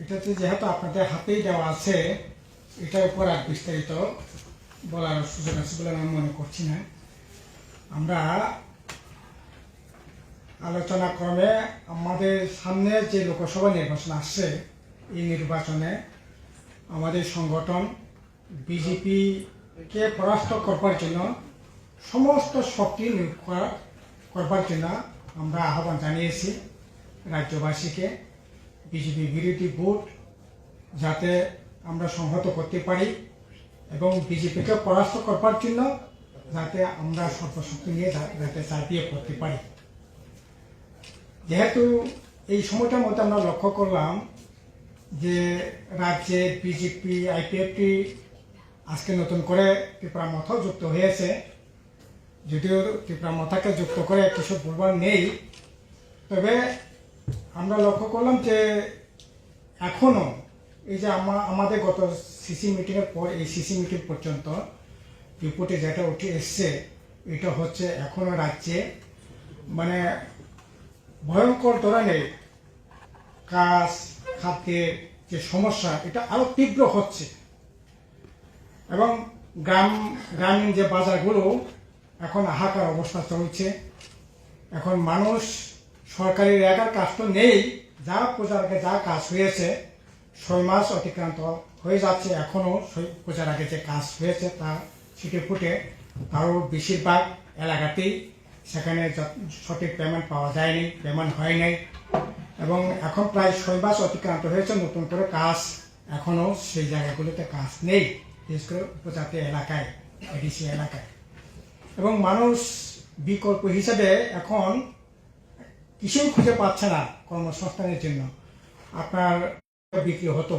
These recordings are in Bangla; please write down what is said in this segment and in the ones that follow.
এটাতে যেহেতু আপনাদের হাতেই দেওয়া আছে, এটার উপর আর বিস্তারিত বলার সুযোগ আছে বলে আমি মনে করছি না। আমরা আলোচনা ক্রমে আমাদের সামনে যে লোকসভা নির্বাচন আসছে, এই নির্বাচনে আমাদের সংগঠন বিজেপিকে পরাস্ত করবার জন্য সমস্ত শক্তি নিয়োগ করবার জন্য আমরা আহ্বান জানিয়েছি রাজ্যবাসীকে। বিজেপি বিরোধী ভোট যাতে আমরা সংহত করতে পারি এবং বিজেপিকে পরাস্ত করবার জন্য যাতে আমরা সর্বশক্তি নিয়ে যাতে চাপিয়ে পড়তে পারি। যেহেতু এই সময়টার মধ্যে আমরা লক্ষ্য করলাম যে রাজ্যে বিজেপি আইপিএফটি আজকে নতুন করে ত্রিপুরা মথাও যুক্ত হয়েছে। যদিও ত্রিপুরা মথাকে যুক্ত করে কিছু বলবার নেই, তবে আমরা লক্ষ্য করলাম যে এখনও এই যে আমাদের গত সিসি মিটিংয়ের পর এই সিসি মিটিং পর্যন্ত রিপোর্টে যেটা উঠে এসছে, এটা হচ্ছে এখনও রাজ্যে মানে ভয়ঙ্কর ধরনের কাজ খাদ্যের যে সমস্যা, এটা আরো তীব্র হচ্ছে এবং গ্রামীণ যে বাজারগুলো এখন হাহাকার অবস্থা চলছে। এখন মানুষ সরকারের একার কাজ তো নেই, যা পূজার আগে যা কাজ হয়েছে 6 মাস অতিক্রান্ত হয়ে যাচ্ছে, এখনও পূজার আগে যে কাজ হয়েছে তা ছিটে ফুটে, তারও বেশিরভাগ এলাকাতেই সেখানে সঠিক পেমেন্ট পাওয়া যায়নি, পেমেন্ট হয় নাই এবং এখন প্রায় 6 মাস অতিক্রান্ত হয়েছে, নতুন করে কাজ এখনও সেই জায়গাগুলোতে কাজ নেই, বিশেষ করে উপজাতি এলাকায়, এডিসি এলাকায়। এবং মানুষ বিকল্প হিসেবে এখন কিছুই খুঁজে পাচ্ছে না কর্মসংস্থানের জন্য। আপনার বিক্রি হতো,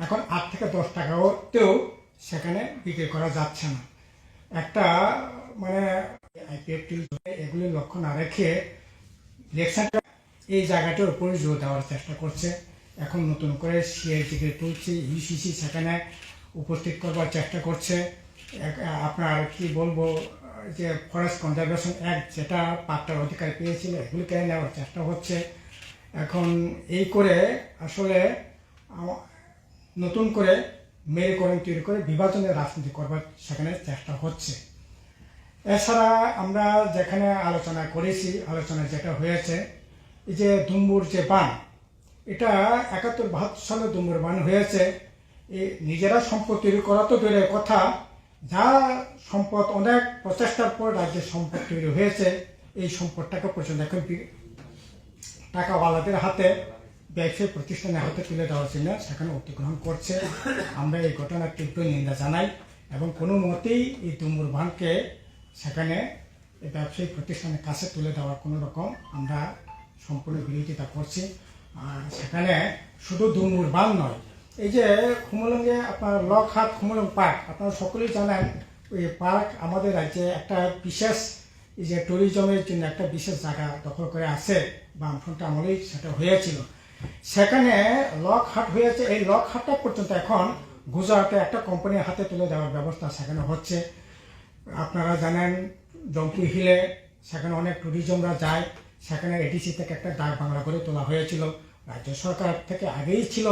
এখন 8 থেকে 10 টাকাতেও সেখানে বিক্রি করা যাচ্ছে না। একটা মানে আইপিএফটি এগুলি লক্ষ্য না রেখে ইলেকশনটা এই জায়গাটার উপরে জোর দেওয়ার চেষ্টা করছে। এখন নতুন করে সিআইটিকে তুলছে, ইউসিসি সেখানে উপস্থিত করবার চেষ্টা করছে। আপনার কি বলবো, যে ফরেস্ট কনজারভেশন অ্যাক্ট যেটা পাট্টার অধিকার পেয়েছিল, এগুলি কেড়ে নেওয়ার চেষ্টা হচ্ছে। এখন এই করে আসলে নতুন করে মেরুকরণ তৈরি করে বিভাজনের রাজনীতি করবার সেখানে চেষ্টা হচ্ছে। এছাড়া আমরা যেখানে আলোচনা করেছি, আলোচনায় যেটা হয়েছে, এই যে দুম্বুর যে বান, এটা 71-72 সালে দুম্বুর বান হয়েছে। এই নিজেরা সম্পদ তৈরি করা তো দূরের কথা, যা সম্পদ অনেক প্রচেষ্টার পর রাজ্যের সম্পদ তৈরি হয়েছে, এই সম্পদটাকে পর্যন্ত এখন টাকাওয়ালাদের হাতে, ব্যবসায়ী প্রতিষ্ঠানের হাতে তুলে দেওয়ার জন্য সেখানে অতিগ্রহণ করছে। আমরা এই ঘটনার তীব্র নিন্দা জানাই এবং কোনো মতেই এই দুম্বুর বানকে সেখানে ব্যবসায়িক প্রতিষ্ঠানের কাছে তুলে দেওয়ার কোনো রকম আমরা সম্পূর্ণ বিরোধিতা করছি। আর সেখানে শুধু দুম্বুর বান নয়, এই যে খুমুলুঙে আপনার লকহাট খুমুলুং পার্ক, আপনারা সকলেই জানেন, ওই পার্ক আমাদের রাজ্যে একটা বিশেষ এই যে ট্যুরিজমের জন্য একটা বিশেষ জায়গা দখল করে আছে, বামফ্রন্ট আমলেই সেটা হয়েছিল। সেখানে লকহাট হয়েছে, এই লকহাটটা পর্যন্ত এখন গুজরাটে একটা কোম্পানির হাতে তুলে দেওয়ার ব্যবস্থা সেখানে হচ্ছে। আপনারা জানেন জম্পি হিলে সেখানে অনেক ট্যুরিজমরা যায়, সেখানে এডিসি থেকে একটা ডাক বাংলা করে তোলা হয়েছিল, রাজ্য সরকার থেকে আগেই ছিল।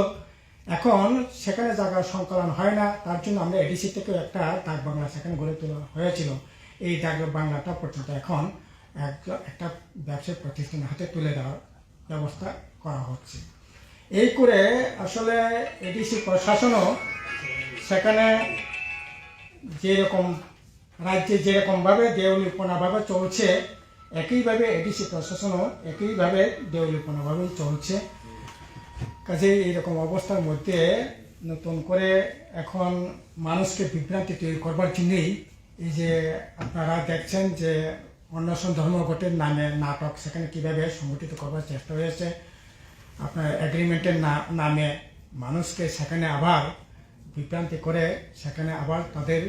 এখন সেখানে জায়গার সংকলন হয় না, তার জন্য আমরা এডিসি থেকে একটা ডাক বাংলা সেখানে গড়ে তোলা হয়েছিল। এই ডাক বাংলাটা পর্যন্ত এখন একটা ব্যবসায়িক প্রতিষ্ঠানের হাতে তুলে দেওয়ার ব্যবস্থা করা হচ্ছে। এই করে আসলে এডিসি প্রশাসনও সেখানে যেরকম রাজ্যে যেরকমভাবে দেউলিপনাভাবে চলছে, একইভাবে এডিসি প্রশাসনও একইভাবে দেউলিপনাভাবেই চলছে। কাজে এইরকম অবস্থার মধ্যে নতুন করে এখন মানুষকে বিভ্রান্তি তৈরি করবার জন্যই এই যে আপনারা দেখছেন যে অন্বেষণ ধর্মঘটের নামে নাটক সেখানে কীভাবে সংগঠিত করবার চেষ্টা হয়েছে। আপনার এগ্রিমেন্টের নামে মানুষকে সেখানে আবার বিভ্রান্তি করে সেখানে আবার তাদের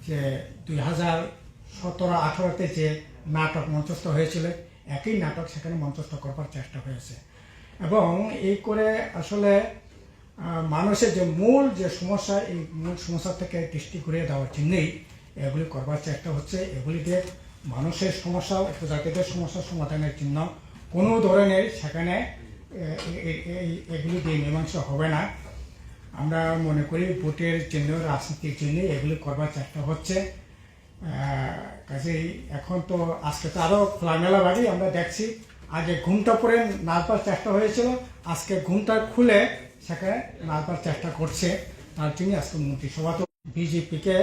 যে 2017-18-তে যে নাটক মঞ্চস্থ হয়েছিল, একই নাটক সেখানে মঞ্চস্থ করবার চেষ্টা হয়েছে। এবং এই করে আসলে মানুষের যে মূল যে সমস্যা, এই মূল সমস্যা থেকে দৃষ্টি ঘুরিয়ে দেওয়ার জন্যই এগুলি করবার চেষ্টা হচ্ছে। এগুলিতে মানুষের সমস্যা, উপজাতিদের সমস্যা সমাধানের জন্য কোনো ধরনের সেখানে এগুলি দিয়ে মীমাংসা হবে না। আমরা মনে করি ভোটের জন্য, রাজনীতির জন্য এগুলি করবার চেষ্টা হচ্ছে। কাজেই এখন তো আজকে তো আরও খোলামেলা বাড়ি আমরা দেখছি। আগে ঘুমটা পরে নাচবার চেষ্টা হয়েছিল, আজকে ঘুমটা খুলে সেখানে নাচবার চেষ্টা করছে। তার জন্য আজকে মন্ত্রিসভা তো বিজেপিকে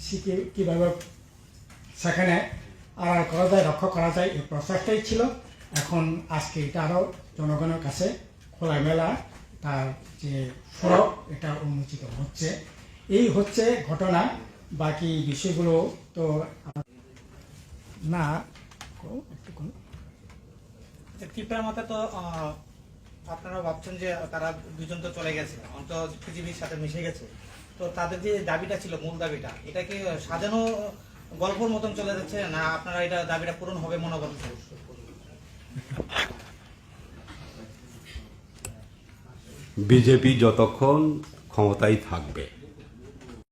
শিখে কীভাবে সেখানে আড়াল করা যায়, রক্ষা করা যায়, এই প্রচেষ্টাই ছিল। এখন আজকে এটা আরও জনগণের কাছে খোলামেলা তার যে সড়ক এটা উন্মোচিত হচ্ছে। এই হচ্ছে ঘটনা। বাকি বিষয়গুলো তো না ত্রিপুরার মতে তো আপনারা ভাবছেন যে তারা দুজন তো চলে গেছে, অন্তত পৃথিবীর সাথে মিশে গেছে, তো তাদের যে দাবিটা ছিল, মূল দাবিটা, এটা কি সাজানো গল্পের মতন চলে যাচ্ছে, না আপনারা এটা দাবিটা পূরণ হবে মনে করছেন? বিজেপি যতক্ষণ ক্ষমতায় থাকবে